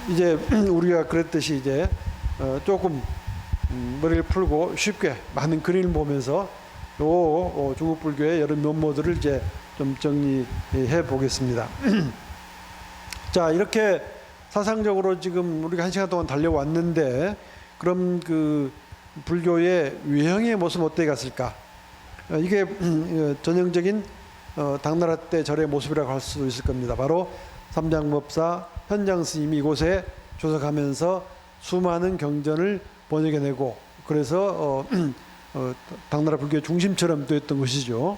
이제 우리가 그랬듯이 이제 조금 머리를 풀고 쉽게 많은 그림을 보면서 중국 불교의 여러 면모들을 이제 좀 정리해 보겠습니다. 자, 이렇게 사상적으로 지금 우리가 1시간 동안 달려왔는데, 그럼 그 불교의 외형의 모습 어떻게 갔을까? 이게 전형적인 당나라 때 절의 모습이라고 할 수 있을 겁니다. 바로 삼장법사 현장 스님이 이곳에 조석하면서 수많은 경전을 번역해내고, 그래서 당나라 불교의 중심처럼 되었던 것이죠.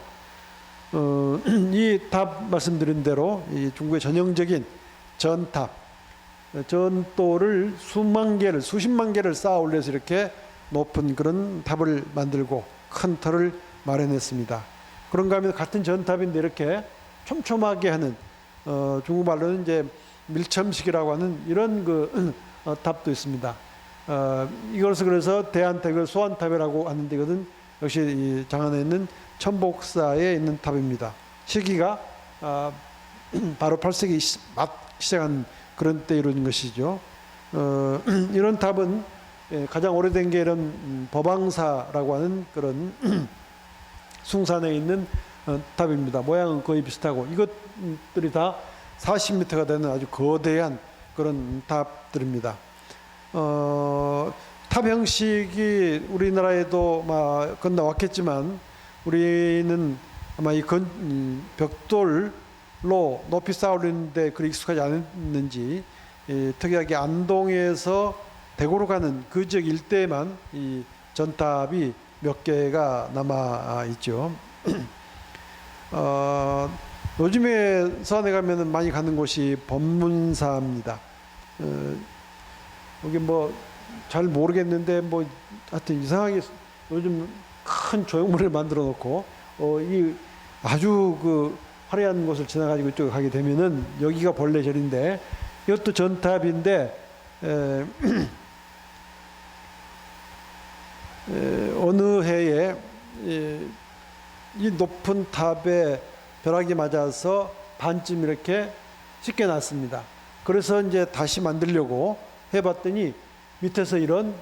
이 탑 말씀드린 대로 이 중국의 전형적인 전탑, 전도를 수만 개를, 수십만 개를 쌓아 올려서 이렇게 높은 그런 탑을 만들고 큰 터를 마련했습니다. 그런가 하면 같은 전탑인데 이렇게 촘촘하게 하는, 중국말로는 이제 밀첨식이라고 하는 이런 그 탑도 있습니다. 이것을 그래서 대한탑을 소환탑이라고 하는 데거든. 역시 이 장안에 있는 천복사에 있는 탑입니다. 시기가 바로 8세기 막 시작한 그런 때 이루어진 것이죠. 이런 탑은 가장 오래된 게 이런 법왕사라고 하는 그런 숭산에 있는 탑입니다. 모양은 거의 비슷하고 이것들이 다 40m가 되는 아주 거대한 그런 탑들입니다. 탑 형식이 우리나라에도 막 건너왔겠지만 우리는 아마 이 벽돌로 높이 쌓아 올리는데 그리 익숙하지 않았는지, 특이하게 안동에서 대구로 가는 그 지역 일대에만 이 전탑이 몇 개가 남아 있죠. 요즘에 서안에 가면은 많이 가는 곳이 법문사입니다. 여기 뭐 잘 모르겠는데 뭐 하여튼 이상하게 요즘 큰 조형물을 만들어 놓고 이 아주 그 화려한 곳을 지나가지고 이쪽에 가게 되면은 여기가 본래 절인데, 이것도 전탑인데 어느 해에 이 높은 탑에 벼락이 맞아서 반쯤 이렇게 찢겨놨습니다. 그래서 이제 다시 만들려고 해봤더니 밑에서 이런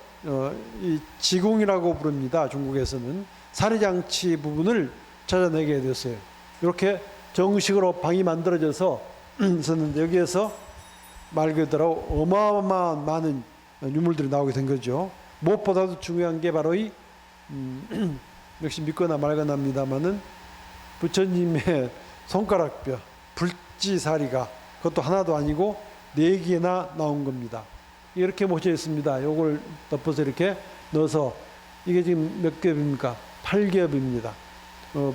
이 지궁이라고 부릅니다. 중국에서는 사리장치 부분을 찾아내게 됐어요. 이렇게 정식으로 방이 만들어져서 있었는데 여기에서 말 그대로 어마어마한 많은 유물들이 나오게 된 거죠. 무엇보다도 중요한 게 바로 이 역시 믿거나 말거나입니다마는 부처님의 손가락뼈, 불지사리가 그것도 하나도 아니고 4개나 나온 겁니다. 이렇게 모셔 있습니다. 요걸 덮어서 이렇게 넣어서, 이게 지금 몇 겹입니까? 8겹입니다.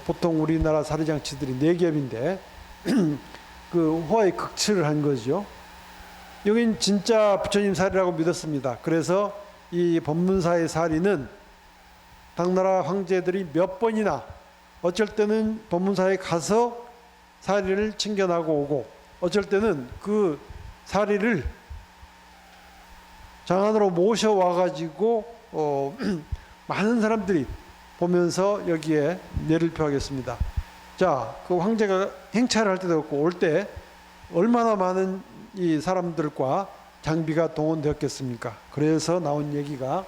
보통 우리나라 사리장치들이 4겹인데 그 호화의 극치를 한 거죠. 여긴 진짜 부처님 사리라고 믿었습니다. 그래서 이 법문사의 사리는 당나라 황제들이 몇 번이나 어쩔 때는 법문사에 가서 사리를 챙겨나고 오고, 어쩔 때는 그 사리를 장안으로 모셔와 가지고 많은 사람들이 보면서 여기에 예를 표하겠습니다. 자, 그 황제가 행차를 할 때도 없고 올 때 얼마나 많은 이 사람들과 장비가 동원되었겠습니까? 그래서 나온 얘기가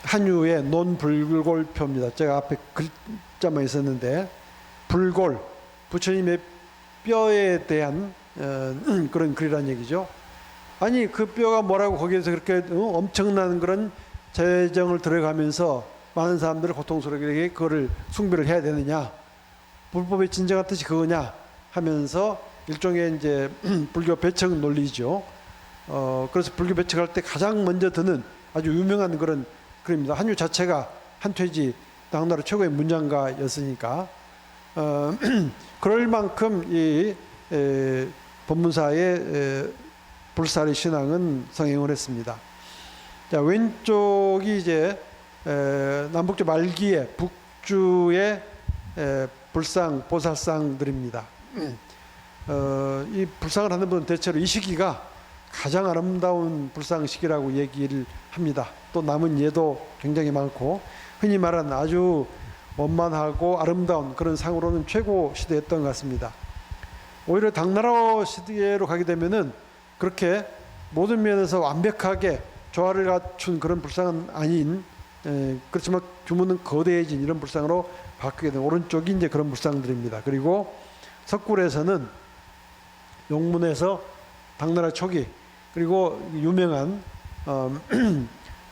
한유의 논불골표입니다. 제가 앞에 글자만 있었는데, 불골, 부처님의 뼈에 대한 그런 글이란 얘기죠. 아니 그 뼈가 뭐라고 거기에서 그렇게 엄청난 그런 재정을 들어가면서 많은 사람들을 고통스럽게 그거를 숭배를 해야 되느냐, 불법의 진정한 뜻이 그거냐 하면서 일종의 이제 불교 배척 논리죠. 그래서 불교 배척할 때 가장 먼저 드는 아주 유명한 그런 글입니다. 한유 자체가 한퇴지 당나라 최고의 문장가였으니까 그럴 만큼 이 법문사의 불사리 신앙은 성행을 했습니다. 자, 왼쪽이 이제 남북조 말기에 북주의 불상 보살상들입니다. 이 불상을 하는 분은 대체로 이 시기가 가장 아름다운 불상 시기라고 얘기를 합니다. 또 남은 예도 굉장히 많고, 흔히 말하는 아주 원만하고 아름다운 그런 상으로는 최고 시대였던 것 같습니다. 오히려 당나라 시대로 가게 되면은 그렇게 모든 면에서 완벽하게 조화를 갖춘 그런 불상은 아닌, 그렇지만 규모는 거대해진 이런 불상으로 바뀌게 된, 오른쪽이 이제 그런 불상들입니다. 그리고 석굴에서는 용문에서 당나라 초기, 그리고 유명한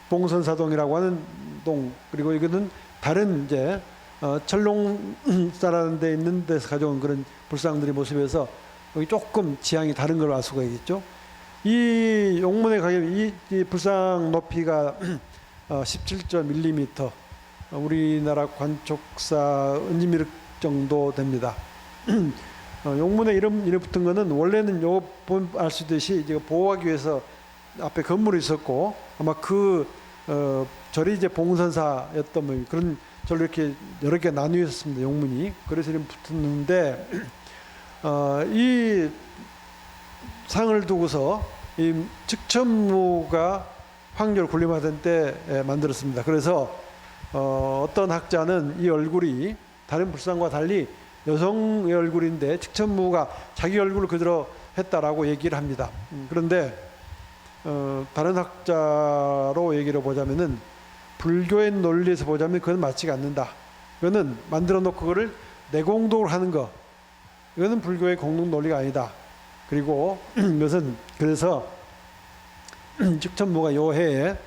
봉선사동이라고 하는 동, 그리고 이거는 다른 이제 철롱사라는 데 있는 데서 가져온 그런 불상들의 모습에서 여기 조금 지향이 다른 걸 알 수가 있겠죠. 이 용문에 가면 이 불상 높이가 17.1mm, 우리나라 관촉사 은지미륵 정도 됩니다. 용문에 이름 붙은 거는 원래는 요 보면 알 수 있듯이 이제 보호하기 위해서 앞에 건물이 있었고, 아마 절이 이제 봉선사였던 뭐 그런 절로 이렇게 여러 개 나뉘어 있었습니다. 용문이. 그래서 이름 붙었는데, 이 상을 두고서 이 측천무가 황렬 군림하던 때 만들었습니다. 그래서 어떤 학자는 이 얼굴이 다른 불상과 달리 여성의 얼굴인데 측천무가 자기 얼굴을 그대로 했다라고 얘기를 합니다. 그런데 다른 학자로 얘기를 보자면은 불교의 논리에서 보자면 그건 맞지가 않는다. 그거는 만들어 놓고 그거를 내공독을 하는 거, 이거는 불교의 공동 논리가 아니다. 그리고 이것은 그래서 측천무가 요 해에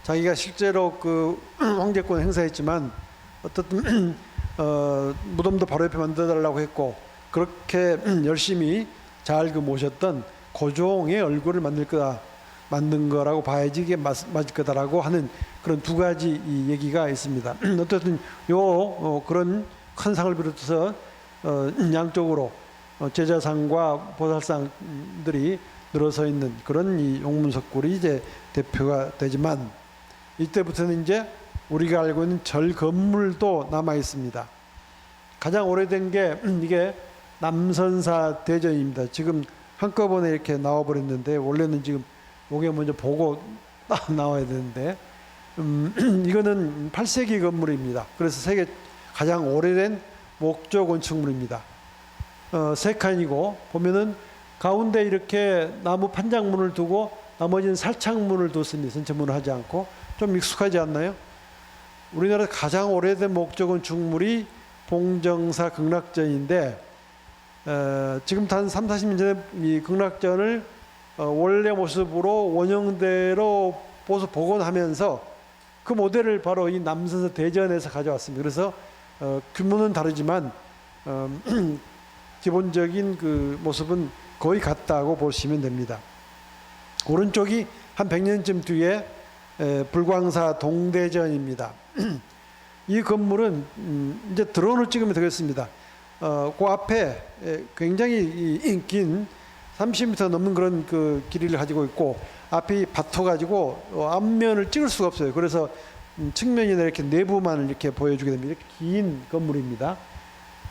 자기가 실제로 그 황제권을 행사했지만 어떻든 무덤도 바로 옆에 만들어달라고 했고, 그렇게 열심히 잘 그 모셨던 고종의 얼굴을 만든 거라고 봐야지 이게 맞을 거다라고 하는 그런 두 가지 이 얘기가 있습니다. 어쨌든 그런 큰 상을 비롯해서 양쪽으로 제자상과 보살상들이 늘어서 있는 그런 이 용문석굴이 이제 대표가 되지만, 이때부터는 이제 우리가 알고 있는 절 건물도 남아 있습니다. 가장 오래된 게 이게 남선사 대전입니다. 지금 한꺼번에 이렇게 나와 버렸는데, 원래는 지금 요게 먼저 보고 나와야 되는데, 이거는 8세기 건물입니다. 그래서 세계 가장 오래된 목조 건축물입니다. 세 칸이고, 보면은 가운데 이렇게 나무 판장문을 두고 나머지는 살창문을 뒀습니다. 전체 문을 하지 않고. 좀 익숙하지 않나요? 우리나라 가장 오래된 목조 건축물이 봉정사 극락전인데, 지금 한 3, 40년 전에 이 극락전을 원래 모습으로 원형대로 보수 복원하면서 그 모델을 바로 이 남선사 대전에서 가져왔습니다. 그래서 규모는 다르지만 기본적인 그 모습은 거의 같다고 보시면 됩니다. 오른쪽이 한 100년쯤 뒤에 불광사 동대전입니다. 이 건물은 이제 드론을 찍으면 되겠습니다. 그 앞에 굉장히 긴 30m 넘는 그런 그 길이를 가지고 있고, 앞이 받쳐가지고 앞면을 찍을 수가 없어요. 그래서 측면이나 이렇게 내부만 이렇게 보여주게 됩니다. 이렇게 긴 건물입니다.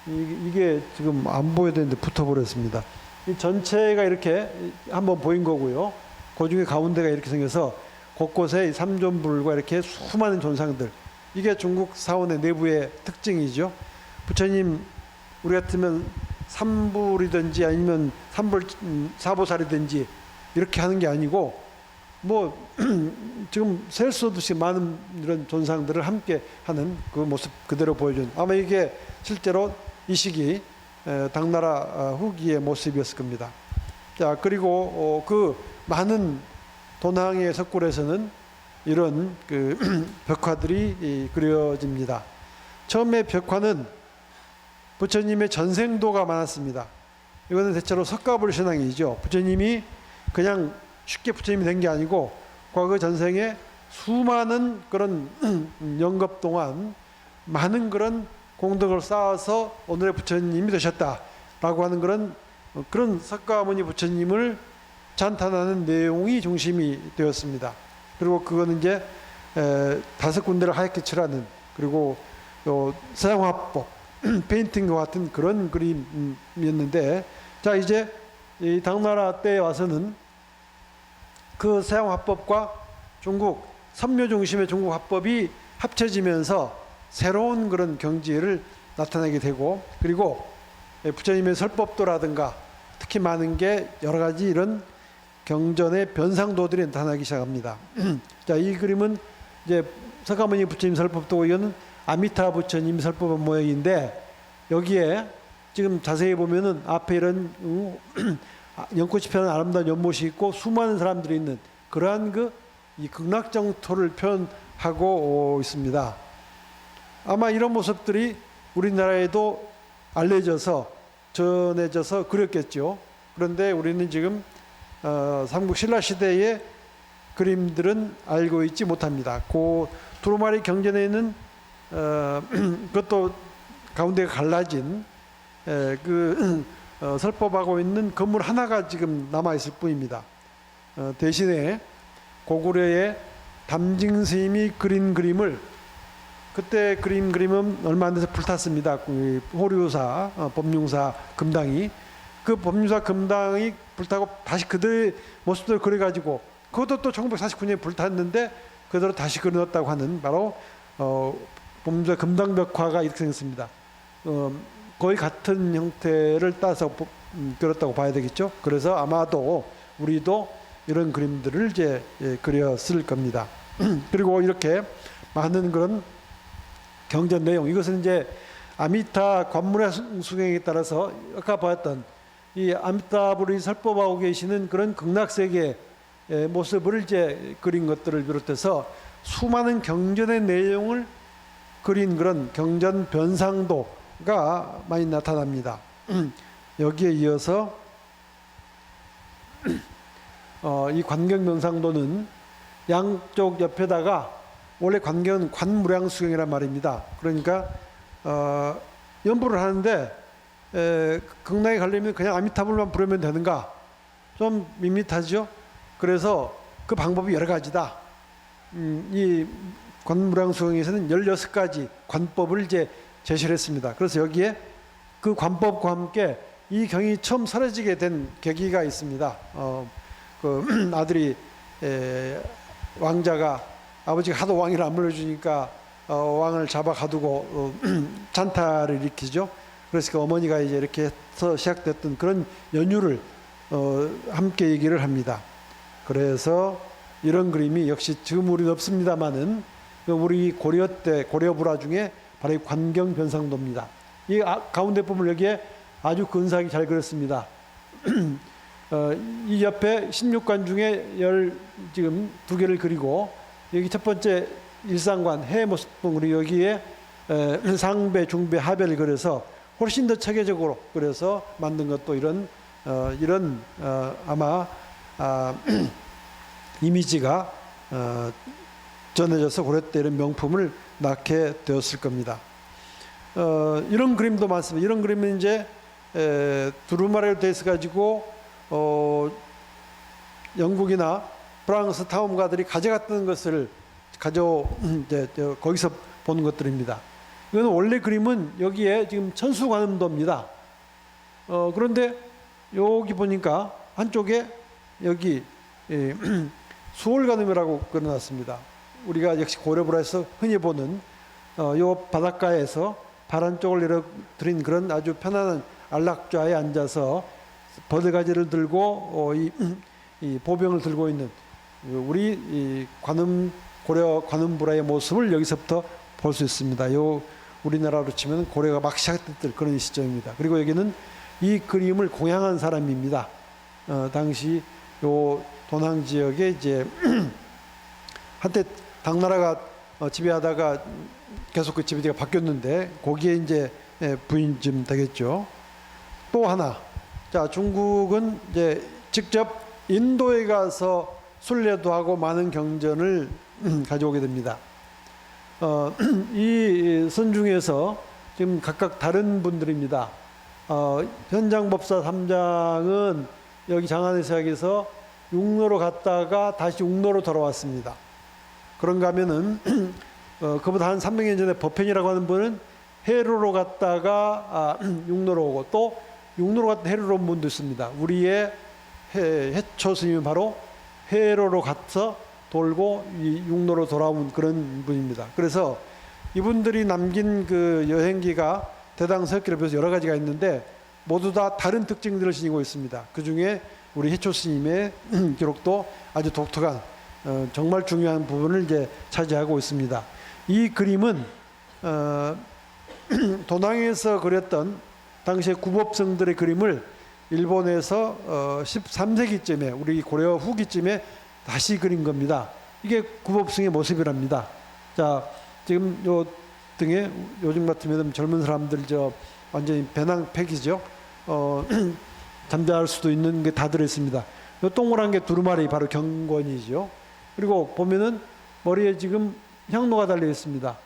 이게 지금 안 보여야 되는데 붙어버렸습니다. 이 전체가 이렇게 한번 보인 거고요. 그 중에 가운데가 이렇게 생겨서 곳곳에 삼존불과 이렇게 수많은 존상들, 이게 중국 사원의 내부의 특징이죠. 부처님 우리 같으면 삼불이든지 아니면 사보살이든지 이렇게 하는 게 아니고, 뭐 지금 셀 수 없이 많은 이런 존상들을 함께 하는 그 모습 그대로 보여준, 아마 이게 실제로 이 시기 당나라 후기의 모습이었을 겁니다. 자, 그리고 그 많은 돈항의 석굴에서는 이런 그 벽화들이 그려집니다. 처음에 벽화는 부처님의 전생도가 많았습니다. 이거는 대체로 석가불 신앙이죠. 부처님이 그냥 쉽게 부처님이 된 게 아니고 과거 전생에 수많은 그런 영겁 동안 많은 그런 공덕을 쌓아서 오늘의 부처님이 되셨다라고 하는 그런 석가모니 부처님을 찬탄하는 내용이 중심이 되었습니다. 그리고 그거는 이제 5군데를 하얗게 칠하는, 그리고 서양화법 페인팅과 같은 그런 그림이었는데, 자 이제 이 당나라 때에 와서는 그 서양화법과 중국 선묘 중심의 중국 화법이 합쳐지면서 새로운 그런 경지를 나타내게 되고, 그리고 부처님의 설법도라든가 특히 많은 게 여러 가지 이런 경전의 변상도들이 나타나기 시작합니다. 자, 이 그림은 이제 석가모니 부처님 설법도 이거는 아미타 부처님 설법 모양인데 여기에 지금 자세히 보면은 앞에 이런 연꽃이 피는 아름다운 연못이 있고 수많은 사람들이 있는 그러한 이 극락정토를 표현하고 있습니다. 아마 이런 모습들이 우리나라에도 알려져서 전해져서 그렸겠죠. 그런데 우리는 지금 삼국 신라 시대의 그림들은 알고 있지 못합니다. 그 두루마리 경전에 있는 그것도 가운데가 갈라진 설법하고 있는 건물 하나가 지금 남아 있을 뿐입니다. 대신에 고구려의 담징 스님이 그린 그림을 그때 그림은 얼마 안 돼서 불탔습니다. 그 호류사 법륜사 금당이 그 법륜사 금당이 불타고 다시 그들의 모습들을 그려가지고 그것도 또 1949년에 불탔는데 그대로 다시 그려놨다고 하는 바로 법륜사 금당벽화가 이렇게 생겼습니다. 거의 같은 형태를 따서 그렸다고 봐야 되겠죠. 그래서 아마도 우리도 이런 그림들을 이제 그렸을 겁니다. 그리고 이렇게 많은 그런 경전 내용, 이것은 이제 아미타 관문의 수경에 따라서 아까 봤던 이 아미타불이 설법하고 계시는 그런 극락세계의 모습을 이제 그린 것들을 비롯해서 수많은 경전의 내용을 그린 그런 경전 변상도가 많이 나타납니다. 여기에 이어서 이 관경 변상도는 양쪽 옆에다가 원래 관경은 관무량수경이란 말입니다. 그러니까 연부를 하는데 극락에 가려면 그냥 아미타불만 부르면 되는가? 좀 밋밋하죠. 그래서 그 방법이 여러 가지다. 이 관무량수경에서는 16가지 관법을 이제 제시를 했습니다. 그래서 여기에 그 관법과 함께 이 경이 처음 사라지게 된 계기가 있습니다. 그 아들이 왕자가 아버지가 하도 왕위를 안 물려주니까 왕을 잡아 가두고 잔타를 일으키죠. 그래서 그 어머니가 이제 이렇게 해서 시작됐던 그런 연유를 함께 얘기를 합니다. 그래서 이런 그림이 역시 지금 우리는 없습니다만은 우리 고려 때 고려 불화 중에 바로 이 관경 변상도입니다. 이 가운데 부분 여기에 아주 근사하게 잘 그렸습니다. 이 옆에 16관 중에 지금 2개를 그리고 여기 첫 번째 일상관 해 모습 그리고 여기에 상배, 중배, 하배를 그려서 훨씬 더 체계적으로 그려서 만든 것도 이런 아마 이미지가 전해져서 고려 때 이런 명품을 낳게 되었을 겁니다. 이런 그림도 많습니다. 이런 그림은 이제 두루마리로 되어 있어 가지고 영국이나 프랑스 탐험가들이 가져갔던 것을 거기서 본 것들입니다. 이건 원래 그림은 여기에 지금 천수관음도입니다. 그런데 여기 보니까 한쪽에 여기 수월관음이라고 그려놨습니다. 우리가 역시 고려불화에서 흔히 보는 요 바닷가에서 발 한쪽을 내려드린 그런 아주 편안한 안락좌에 앉아서 버드가지를 들고 이 보병을 들고 있는 우리 이 고려 관음불화의 모습을 여기서부터 볼 수 있습니다. 요 우리나라로 치면 고려가 막 시작됐던 그런 시점입니다. 그리고 여기는 이 그림을 공양한 사람입니다. 당시 요 도낭 지역에 이제 한때 당나라가 지배하다가 계속 그 지배대가 바뀌었는데 거기에 이제 부인 좀 되겠죠. 또 하나, 자 중국은 이제 직접 인도에 가서 순례도 하고 많은 경전을 가져오게 됩니다. 이 선중에서 지금 각각 다른 분들입니다. 현장법사 3장은 여기 장안의사역에서 육로로 갔다가 다시 육로로 돌아왔습니다. 그런가 하면은 그보다 한 300년 전에 법행이라고 하는 분은 해로로 갔다가 육로로 오고 또 육로로 갔다 해로로 온 분도 있습니다. 우리의 해초 스님은 바로 해로로 가서 돌고 이 육로로 돌아온 그런 분입니다. 그래서 이분들이 남긴 그 여행기가 대당서역기를 비해서 여러 가지가 있는데 모두 다 다른 특징들을 지니고 있습니다. 그 중에 우리 희초 스님의 기록도 아주 독특한 정말 중요한 부분을 이제 차지하고 있습니다. 이 그림은 도낭에서 그렸던 당시의 구법성들의 그림을 일본에서 13세기쯤에 우리 고려 후기쯤에 다시 그린 겁니다. 이게 구법성의 모습이랍니다. 자, 지금 요 등에 요즘 같으면 젊은 사람들 완전히 배낭팩이죠. 잠잘 수도 있는 게 다 들어있습니다. 요 동그란 게 두루마리 바로 경건이죠. 그리고 보면은 머리에 지금 향로가 달려 있습니다.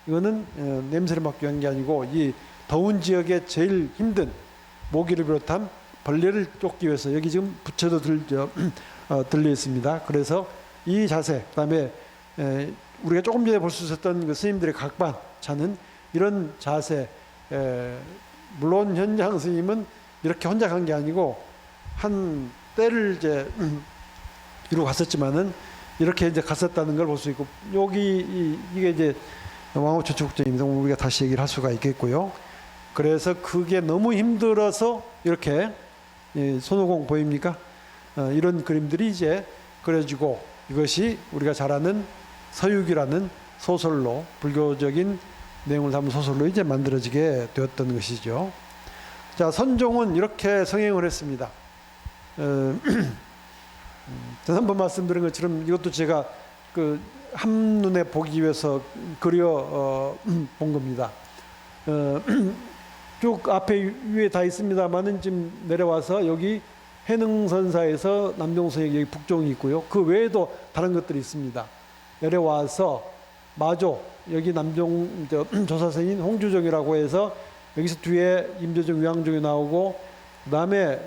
이거는 냄새를 막기 위한 게 아니고 이 더운 지역에 제일 힘든 모기를 비롯한 벌레를 쫓기 위해서 여기 지금 부채도 들려 있습니다. 그래서 이 자세, 그다음에 우리가 조금 전에 볼 수 있었던 그 스님들의 각반 차는 이런 자세. 물론 현장 스님은 이렇게 혼자 간 게 아니고 한 때를 이제 이루고 갔었지만은 이렇게 이제 갔었다는 걸 볼 수 있고, 여기 이게 이제 왕호초축전입니다. 우리가 다시 얘기를 할 수가 있겠고요. 그래서 그게 너무 힘들어서 이렇게 손오공 보입니까? 이런 그림들이 이제 그려지고, 이것이 우리가 잘 아는 서유기라는 소설로, 불교적인 내용을 담은 소설로 이제 만들어지게 되었던 것이죠. 자, 선종은 이렇게 성행을 했습니다. 지난번 말씀드린 것처럼 이것도 제가 그 한눈에 보기 위해서 그려 본 겁니다. 쭉 앞에 위에 다 있습니다만은 지금 내려와서 여기 해능선사에서 남종성에 여기 북종이 있고요. 그 외에도 다른 것들이 있습니다. 내려와서 마조, 여기 남종 조사생인 홍주종이라고 해서 여기서 뒤에 임조종, 위왕종이 나오고, 그 다음에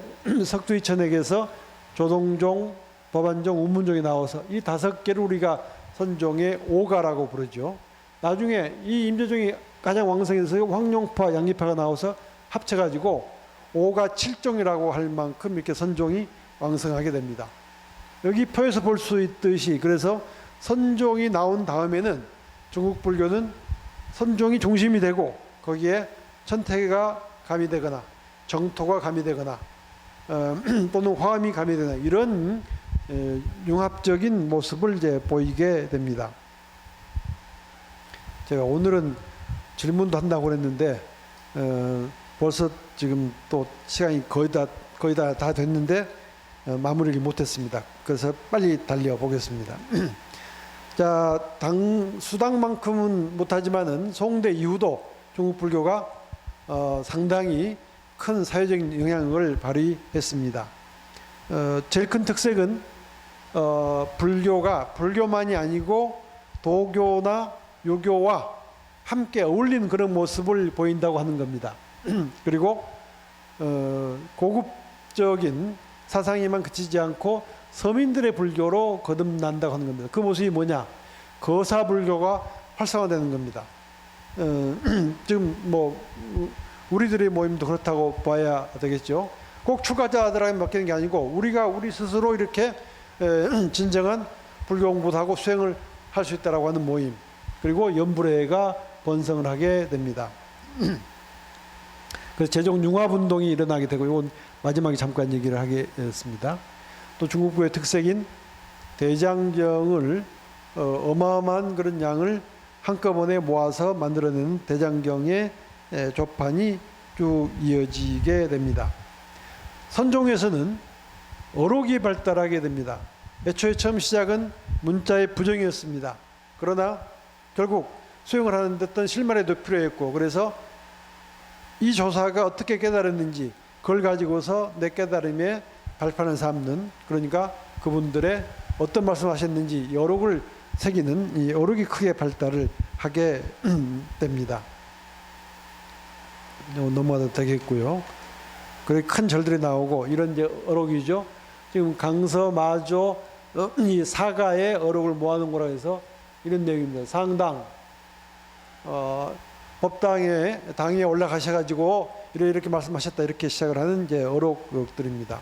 석두이천액에서 조동종, 법안종, 운문종이 나와서 이 5개를 우리가 선종의 오가라고 부르죠. 나중에 이 임조종이 가장 왕성해서 황룡파, 양리파가 나와서 합쳐가지고 오가 7종이라고 할 만큼 이렇게 선종이 왕성하게 됩니다. 여기 표에서 볼 수 있듯이, 그래서 선종이 나온 다음에는 중국 불교는 선종이 중심이 되고 거기에 천태가 가미되거나 정토가 가미되거나 또는 화음이 가미되거나 이런 융합적인 모습을 이제 보이게 됩니다. 제가 오늘은 질문도 한다고 그랬는데 벌써 지금 또 시간이 거의 다 됐는데 마무리를 못했습니다. 그래서 빨리 달려 보겠습니다. 자, 수당만큼은 못하지만은 송대 이후도 중국 불교가 상당히 큰 사회적인 영향을 발휘했습니다. 제일 큰 특색은 불교만이 아니고 도교나 유교와 함께 어울리는 그런 모습을 보인다고 하는 겁니다. 그리고 고급적인 사상에만 그치지 않고 서민들의 불교로 거듭난다고 하는 겁니다. 그 모습이 뭐냐? 거사불교가 활성화되는 겁니다. 지금 뭐 우리들의 모임도 그렇다고 봐야 되겠죠. 꼭 출가자들에게 맡기는 게 아니고 우리가 우리 스스로 이렇게 진정한 불교 공부도 하고 수행을 할 수 있다라고 하는 모임, 그리고 연불회가 번성을 하게 됩니다. 그래서 제종 융합운동이 일어나게 되고, 이건 마지막에 잠깐 얘기를 하겠습니다. 또 중국부의 특색인 대장경을 어마어마한 그런 양을 한꺼번에 모아서 만들어내는 대장경의 조판이 쭉 이어지게 됩니다. 선종에서는 어록이 발달하게 됩니다. 애초에 처음 시작은 문자의 부정이었습니다. 그러나 결국 수용을 하는 데 실마리도 필요했고, 그래서 이 조사가 어떻게 깨달았는지 그걸 가지고서 내 깨달음에 발판을 삼는, 그러니까 그분들의 어떤 말씀하셨는지 어록을 새기는 이 어록이 크게 발달을 하게 됩니다. 넘어가도 되겠고요. 그래 큰 절들이 나오고 이런 이제 어록이죠. 지금 강서, 마조, 이 사가의 어록을 모아놓은 거라 해서 이런 내용입니다. 상당, 법당에 당에 올라가셔가지고 이렇게 말씀하셨다, 이렇게 시작을 하는 이제 어록들입니다.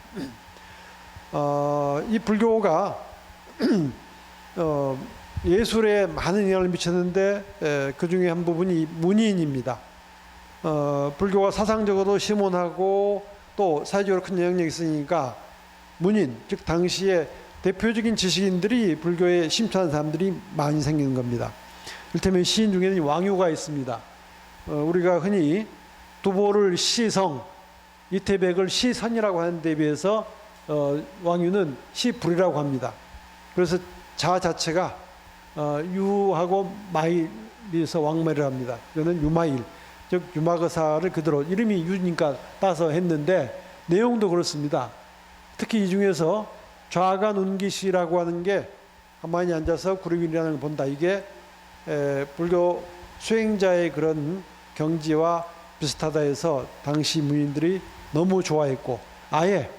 이 불교가 예술에 많은 영향을 미쳤는데 그 중에 한 부분이 문인입니다. 불교가 사상적으로도 심원하고 또 사회적으로 큰 영향력이 있으니까 문인, 즉 당시에 대표적인 지식인들이 불교에 심취하는 사람들이 많이 생기는 겁니다. 이를테면 시인 중에는 왕유가 있습니다. 우리가 흔히 두보를 시성, 이태백을 시선이라고 하는 데 비해서 왕유는 시불이라고 합니다. 그래서 자 자체가 유하고 마일에서 왕마일을 합니다. 이거는 유마일, 즉 유마거사를 그대로 이름이 유니까 따서 했는데 내용도 그렇습니다. 특히 이 중에서 좌간 운기시라고 하는 게 가만히 앉아서 구름이라는 걸 본다. 이게 불교 수행자의 그런 경지와 비슷하다 해서 당시 문인들이 너무 좋아했고, 아예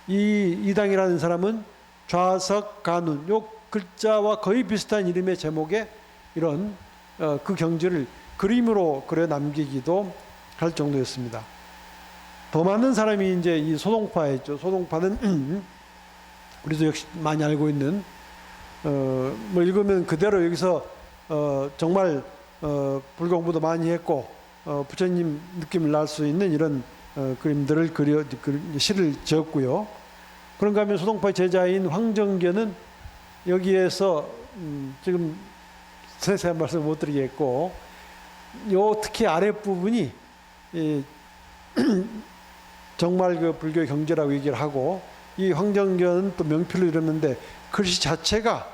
이 이당이라는 사람은 좌석 간운 요 글자와 거의 비슷한 이름의 제목에 이런 그 경지를 그림으로 그려 남기기도 할 정도였습니다. 더 많은 사람이 이제 이 소동파였죠. 소동파는 우리도 역시 많이 알고 있는 뭐 읽으면 그대로 여기서 정말 불공부도 많이 했고 부처님 느낌을 날 수 있는 이런 그림들을 시를 지었고요. 그런가 하면 소동파의 제자인 황정견은 여기에서 지금 세세한 말씀 못 드리겠고, 요 특히 아랫부분이 정말 그 불교의 경제라고 얘기를 하고, 이 황정견은 또 명필로 이러는데 글씨 자체가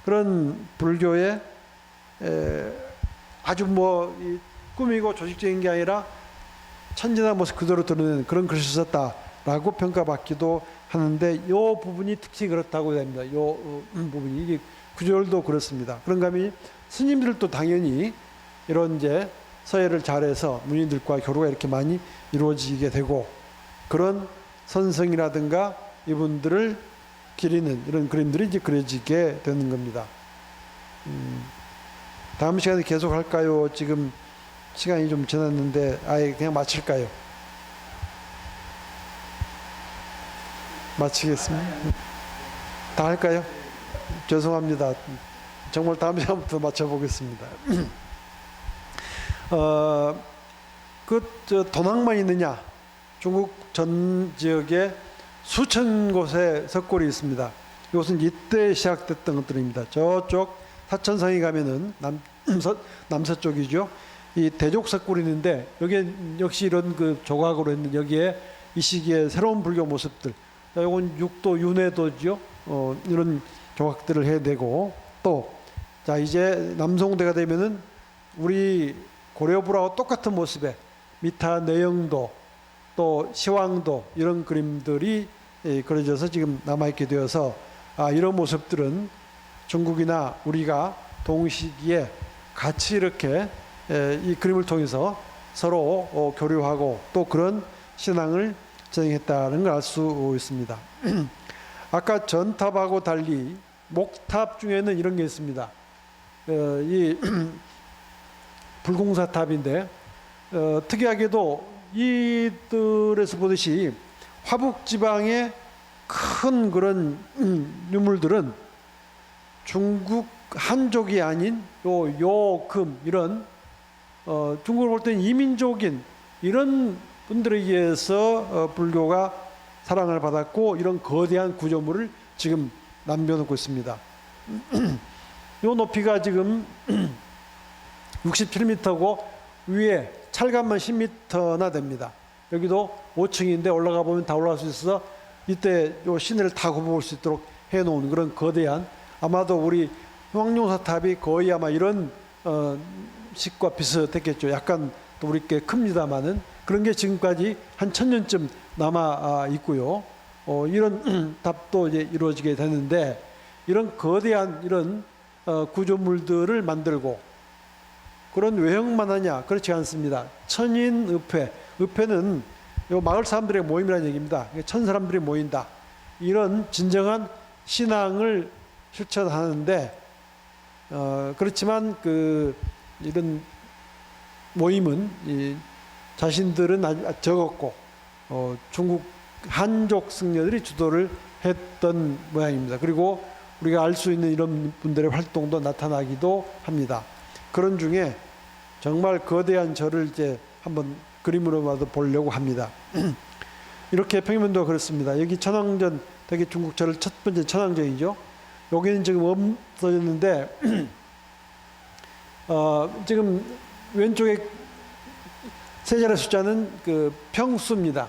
그런 불교의 아주 뭐 꾸미고 조직적인 게 아니라 천진한 모습 그대로 드러내는 그런 글씨 썼다라고 평가받기도 하는데, 이 부분이 특히 그렇다고 됩니다. 이 부분이 이게 구절도 그렇습니다. 그런가 하면 스님들도 당연히 이런 이제 서예를 잘해서 문인들과 교류가 이렇게 많이 이루어지게 되고, 그런 선성이라든가 이분들을 기리는 이런 그림들이 이제 그려지게 되는 겁니다. 다음 시간에 계속 할까요? 지금 시간이 좀 지났는데 아예 그냥 마칠까요? 마치겠습니다. 다 할까요? 죄송합니다. 정말 다음 시간부터 맞춰보겠습니다. 도낭만 있느냐? 중국 전 지역에 수천 곳의 석굴이 있습니다. 이것은 이때 시작됐던 것들입니다. 저쪽 사천성에 가면은 남서쪽이죠. 이 대족석굴이 있는데 여기에 역시 이런 그 조각으로 있는 여기에 이 시기에 새로운 불교 모습들. 이건 육도 윤회도죠. 이런 조각들을 해내고, 또 자 이제 남송대가 되면은 우리 고려불하고 똑같은 모습의 미타 내영도 또 시황도 이런 그림들이 그려져서 지금 남아있게 되어서 이런 모습들은 중국이나 우리가 동시기에 같이 이렇게 이 그림을 통해서 서로 교류하고 또 그런 신앙을 진행했다는 걸 알 수 있습니다. 아까 전탑하고 달리 목탑 중에는 이런 게 있습니다. 이 불공사탑인데 특이하게도 이들에서 보듯이 화북지방의 큰 그런 유물들은 중국 한족이 아닌 요금 이런 중국을 볼 때는 이민족인 이런 분들에 의해서 불교가 사랑을 받았고, 이런 거대한 구조물을 지금 남겨놓고 있습니다. 요 높이가 지금 67m고 위에 찰감만 10m나 됩니다. 여기도 5층인데 올라가 보면 다 올라갈 수 있어서 이때 요 시내를 다 굽어볼 수 있도록 해놓은 그런 거대한, 아마도 우리 황룡사탑이 거의 아마 이런 식과 비슷했겠죠. 약간 또 우리 꽤 큽니다마는 그런 게 지금까지 한 1000년쯤 남아 있고요. 이런 답도 이제 이루어지게 되는데, 이런 거대한 이런 구조물들을 만들고 그런 외형만 하냐? 그렇지 않습니다. 천인읍회, 읍회는 요 마을 사람들의 모임이라는 얘기입니다. 천 사람들이 모인다. 이런 진정한 신앙을 실천하는데, 그렇지만 이런 모임은 자신들은 아주 적었고 중국 한족 승려들이 주도를 했던 모양입니다. 그리고 우리가 알 수 있는 이런 분들의 활동도 나타나기도 합니다. 그런 중에 정말 거대한 절을 이제 한번 그림으로라도 보려고 합니다. 이렇게 평면도가 그렇습니다. 여기 천왕전, 대개 중국철 첫 번째 천왕전이죠. 여기는 지금 없어졌는데 지금 왼쪽에 세 자리 숫자는 그 평수입니다.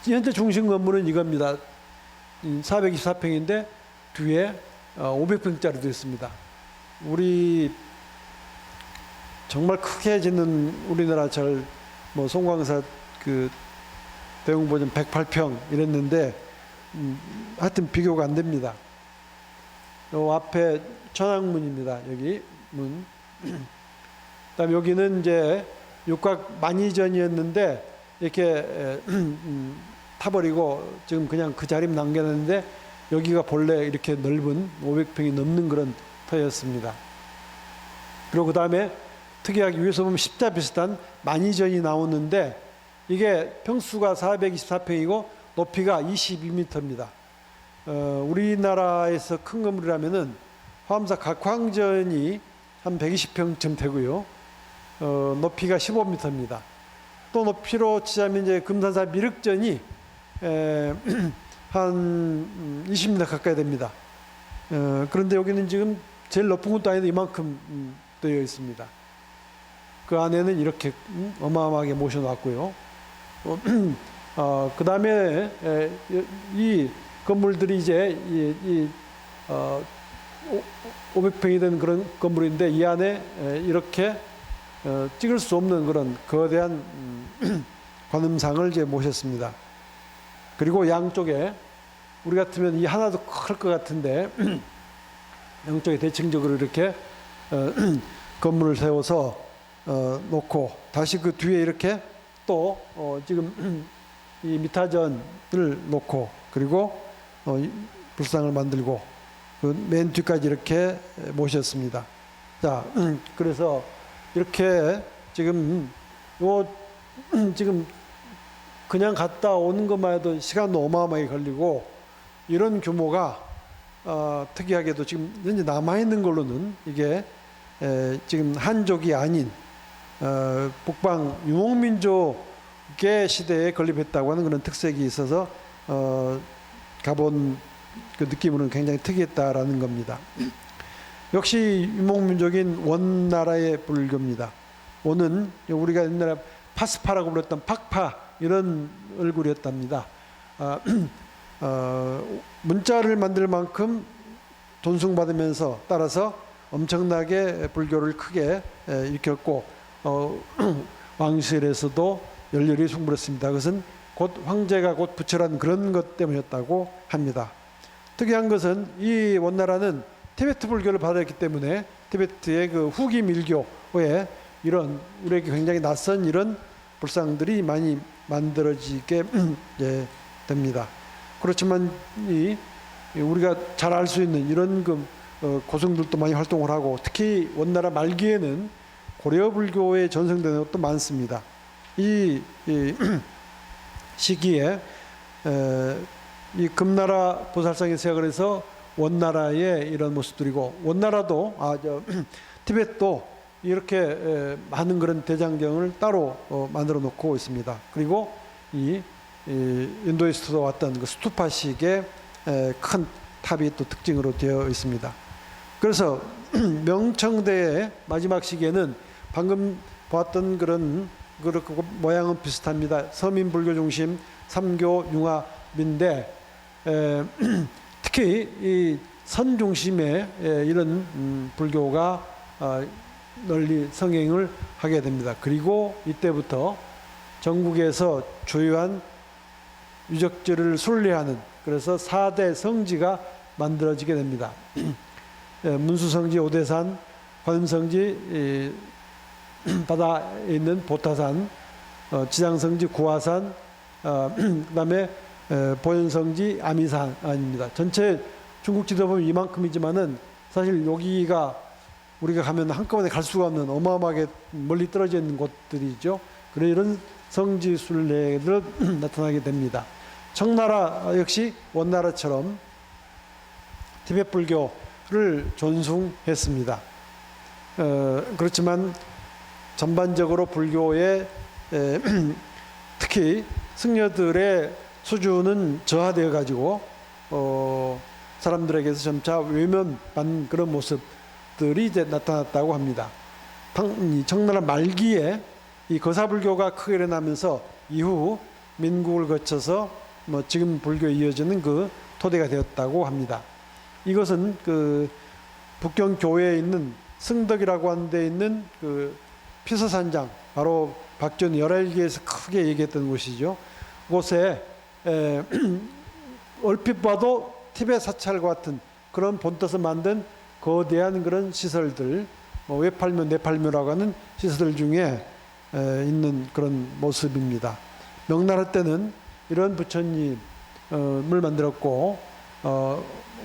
현재 중심 건물은 이겁니다. 424평인데 뒤에 500평짜리도 있습니다. 우리 정말 크게 짓는 우리나라 절 뭐 송광사 그 대웅보전 108평 이랬는데 하여튼 비교가 안 됩니다. 요 앞에 천왕문입니다. 여기 문. 그다음에 여기는 이제 육각 만이전이었는데 이렇게 타버리고 지금 그냥 그 자리만 남겨놨는데 여기가 본래 이렇게 넓은 500평이 넘는 그런 터였습니다. 그리고 그 다음에 특이하게 위에서 보면 십자 비슷한 만이전이 나오는데 이게 평수가 424평이고 높이가 22m입니다. 우리나라에서 큰 건물이라면은 화엄사 각황전이 한 120평쯤 되고요. 높이가 15m입니다. 또 높이로 치자면 이제 금산사 미륵전이 한 20m 가까이 됩니다. 그런데 여기는 지금 제일 높은 것도 아닌데 이만큼 되어 있습니다. 그 안에는 이렇게 어마어마하게 모셔놨고요. 그 다음에 이 건물들이 이제 500평이 된 그런 건물인데 이 안에 이렇게 찍을 수 없는 그런 거대한 관음상을 이제 모셨습니다. 그리고 양쪽에 우리 같으면 이 하나도 클 것 같은데 양쪽에 대칭적으로 이렇게 건물을 세워서 놓고 다시 그 뒤에 이렇게 또 지금 이 미타전을 놓고 그리고 불상을 만들고 그 맨 뒤까지 이렇게 모셨습니다. 자, 그래서 이렇게 지금 지금 그냥 갔다 오는 것만 해도 시간도 어마어마하게 걸리고 이런 규모가 특이하게도 지금 현재 남아있는 걸로는 이게 지금 한족이 아닌 북방 유목민족의 시대에 건립했다고 하는 그런 특색이 있어서 가본 그 느낌으로는 굉장히 특이했다라는 겁니다. 역시 유목민족인 원나라의 불교입니다. 원은 우리가 옛날에 파스파라고 불렀던 팍파 이런 얼굴이었답니다. 문자를 만들 만큼 존숭받으면서 따라서 엄청나게 불교를 크게 일으켰고 왕실에서도 열렬히 숭배했습니다. 그것은 곧 황제가 곧 부처란 그런 것 때문이었다고 합니다. 특이한 것은 이 원나라는 티베트 불교를 받았기 때문에 티베트의 그 후기 밀교에 이런 우리에게 굉장히 낯선 이런 불상들이 많이 만들어지게 됩니다. 그렇지만 우리가 잘 알 수 있는 이런 고승들도 많이 활동을 하고 특히 원나라 말기에는 고려 불교에 전승되는 것도 많습니다. 이 시기에 이 금나라 보살상의 세약을 해서 원나라의 이런 모습들이고 원나라도 티벳도 이렇게 많은 그런 대장경을 따로 만들어 놓고 있습니다. 그리고 이 인도에서 왔던 그 스투파식의 큰 탑이 또 특징으로 되어 있습니다. 그래서 명청대의 마지막 시기에는 방금 보았던 그런 모양은 비슷합니다. 서민 불교 중심 삼교 융합인데 특히 이 선 중심의 이런 불교가 널리 성행을 하게 됩니다. 그리고 이때부터 전국에서 주요한 유적지를 순례하는 그래서 4대 성지가 만들어지게 됩니다. 문수성지 오대산, 관음성지 바다에 있는 보타산, 지장성지 구화산, 그다음에 보현성지 아미산입니다. 전체 중국 지도 보면 이만큼이지만은 사실 여기가 우리가 가면 한꺼번에 갈 수가 없는 어마어마하게 멀리 떨어져 있는 곳들이죠. 그래 이런 성지 순례를 나타나게 됩니다. 청나라 역시 원나라처럼 티베트 불교를 존숭했습니다. 그렇지만 전반적으로 불교의 특히 승려들의 수준은 저하되어 가지고 사람들에게서 점차 외면받는 그런 모습들이 이제 나타났다고 합니다. 청나라 말기에 이 거사불교가 크게 일어나면서 이후 민국을 거쳐서 지금 불교에 이어지는 그 토대가 되었다고 합니다. 이것은 그 북경 교회에 있는 승덕이라고 하는 데 있는 그 피서산장, 바로 박지원 열일기에서 크게 얘기했던 곳이죠. 곳에 얼핏 봐도 티베트 사찰과 같은 그런 본떠서 만든 거대한 그런 시설들, 외팔묘, 내팔묘라고 하는 시설들 중에 있는 그런 모습입니다. 명나라 때는 이런 부처님을 만들었고,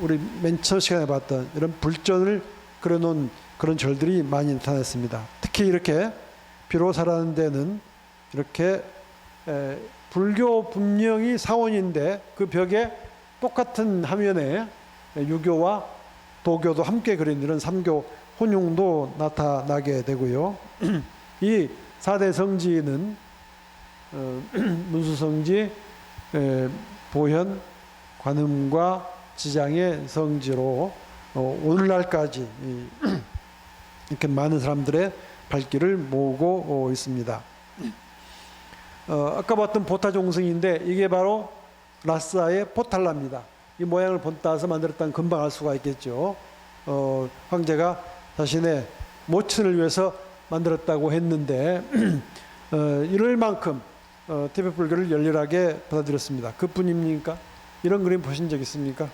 우리 맨 처음 시간에 봤던 이런 불전을 그려놓은 그런 절들이 많이 나타났습니다. 특히 이렇게 비로사라는 데는 이렇게 불교 분명히 사원인데 그 벽에 똑같은 화면에 유교와 도교도 함께 그린 이런 삼교 혼용도 나타나게 되고요. 이 4대 성지는 문수성지, 보현, 관음과 지장의 성지로 오늘날까지 이렇게 많은 사람들의 발길을 모으고 있습니다. 아까 봤던 보타종성인데 이게 바로 라스아의 포탈라입니다. 이 모양을 본따서 만들었다는 금방 알 수가 있겠죠. 황제가 자신의 모친을 위해서 만들었다고 했는데 이럴 만큼 티베트 불교를 열렬하게 받아들였습니다. 그뿐입니까? 이런 그림 보신 적 있습니까?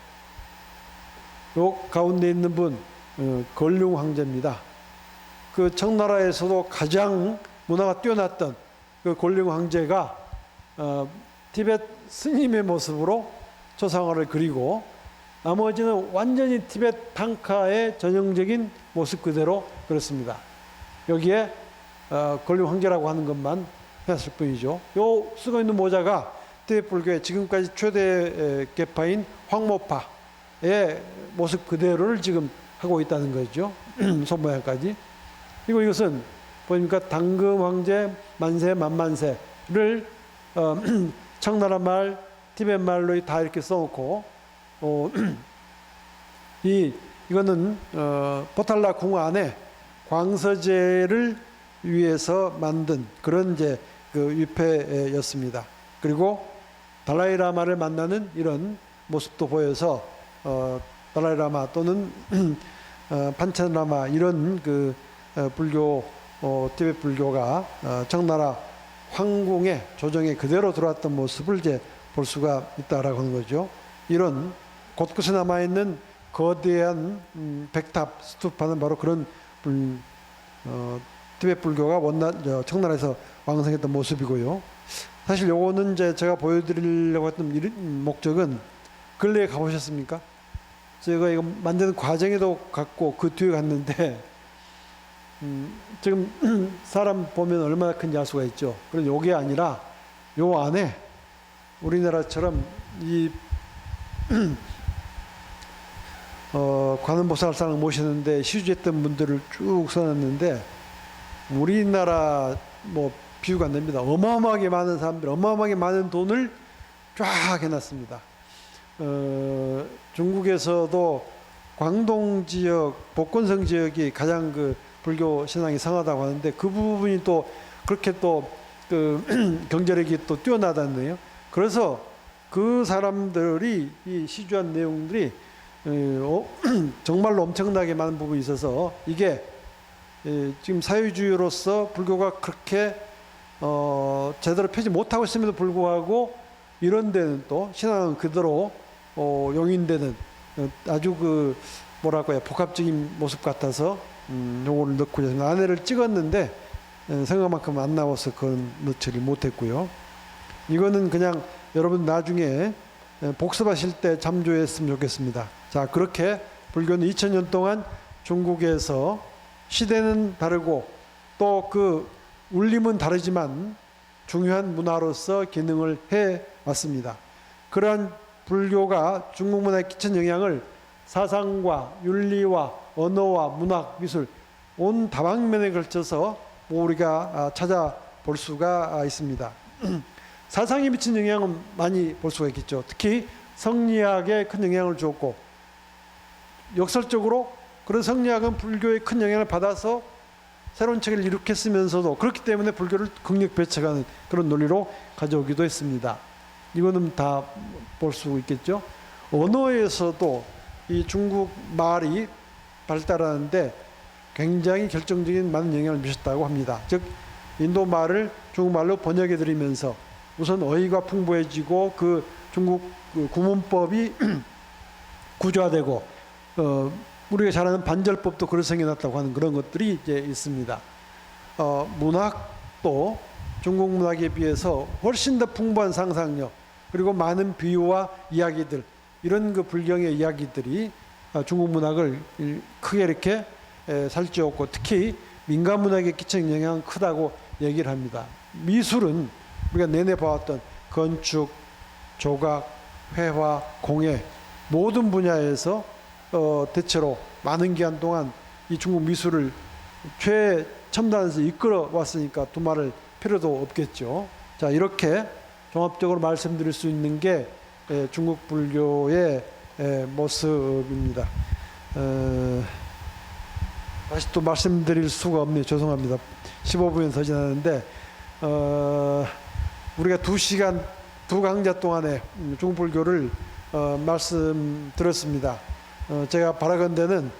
요 가운데 있는 분 걸륭 황제입니다. 그 청나라에서도 가장 문화가 뛰어났던 그 걸륭 황제가 티베트 스님의 모습으로 초상화를 그리고 나머지는 완전히 티베트 탕카의 전형적인 모습 그대로 그렇습니다. 여기에 걸륭 황제라고 하는 것만 했을 뿐이죠. 요 쓰고 있는 모자가 티베트 불교의 지금까지 최대 계파인 황모파의 모습 그대로를 지금 하고 있다는 거죠. 손모양까지. 그리고 이것은 보니까 당금 황제 만세 만만세를 청나라 말, 티베트 말로 다 이렇게 써놓고 이거는 포탈라 궁 안에 광서제를 위해서 만든 그런 이제 그 위패였습니다. 그리고 달라이라마를 만나는 이런 모습도 보여서 달라이라마 또는 판첸라마 이런 그 불교 티베트 불교가 청나라 황궁의 조정에 그대로 들어왔던 모습을 이제 볼 수가 있다라고 하는 거죠. 이런 곳곳에 남아 있는 거대한 백탑 스투파는 바로 그런 티베트 불교가 청나라에서 왕성했던 모습이고요. 사실 요거는 이제 제가 보여드리려고 했던 목적은 근래에 가보셨습니까? 제가 이거 만드는 과정에도 갔고 그 뒤에 갔는데 지금 사람 보면 얼마나 큰 야수가 있죠. 그런데 요게 아니라 요 안에 우리나라처럼 이 관음보살상을 모시는데 시주했던 분들을 쭉 써놨는데 우리나라 뭐 비유가 안 됩니다. 어마어마하게 많은 사람들, 어마어마하게 많은 돈을 쫙 해놨습니다. 중국에서도 광동 지역, 복건성 지역이 가장 그 불교 신앙이 성하다고 하는데 그 부분이 또 그렇게 또 그 경제력이 또 뛰어나다네요. 그래서 그 사람들이 이 시주한 내용들이 정말로 엄청나게 많은 부분이 있어서 이게 지금 사회주의로서 불교가 그렇게 제대로 펴지 못하고 있음에도 불구하고 이런 데는 또 신앙은 그대로 용인되는 아주 그 뭐랄까요 복합적인 모습 같아서 요거를 넣고 안에를 찍었는데 생각만큼 안 나와서 그건 넣지를 못했고요. 이거는 그냥 여러분 나중에 복습하실 때 참조했으면 좋겠습니다. 자, 그렇게 불교는 2000년 동안 중국에서 시대는 다르고 또 그 울림은 다르지만 중요한 문화로서 기능을 해 왔습니다. 그러한 불교가 중국 문화에 끼친 영향을 사상과 윤리와 언어와 문학, 미술 온 다방면에 걸쳐서 우리가 찾아볼 수가 있습니다. 사상에 미친 영향은 많이 볼 수가 있겠죠. 특히 성리학에 큰 영향을 주었고, 역설적으로 그런 성리학은 불교의 큰 영향을 받아서 새로운 체계를 일으켰으면서도 그렇기 때문에 불교를 극력 배척하는 그런 논리로 가져오기도 했습니다. 이거는 다 볼 수 있겠죠. 언어에서도 이 중국 말이 발달하는데 굉장히 결정적인 많은 영향을 미쳤다고 합니다. 즉 인도 말을 중국말로 번역해 드리면서 우선 어휘가 풍부해지고 그 중국 그 구문법이 구조화되고 우리가 잘 아는 반절법도 그런 생겨났다고 하는 그런 것들이 이제 있습니다. 문학도 중국 문학에 비해서 훨씬 더 풍부한 상상력 그리고 많은 비유와 이야기들 이런 그 불경의 이야기들이 중국 문학을 크게 이렇게 살찌웠고 특히 민간 문학에 끼친 영향은 크다고 얘기를 합니다. 미술은 우리가 내내 봐왔던 건축, 조각, 회화, 공예 모든 분야에서 대체로 많은 기간 동안 이 중국 미술을 최첨단에서 이끌어 왔으니까 두말할 필요도 없겠죠. 자, 이렇게 종합적으로 말씀드릴 수 있는 게 중국 불교의 모습입니다. 다시 또 말씀드릴 수가 없네요. 죄송합니다. 15분이 더 지났는데 우리가 2시간 두 강좌 동안에 중국 불교를 말씀드렸습니다. 제가 바라건대는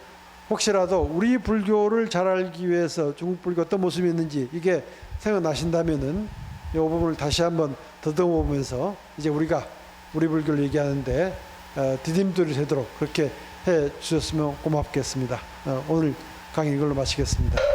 혹시라도 우리 불교를 잘 알기 위해서 중국 불교 어떤 모습이 있는지 이게 생각나신다면은 이 부분을 다시 한번 더듬어 보면서 이제 우리가 우리 불교를 얘기하는데 디딤돌이 되도록 그렇게 해 주셨으면 고맙겠습니다. 오늘 강의 이걸로 마치겠습니다.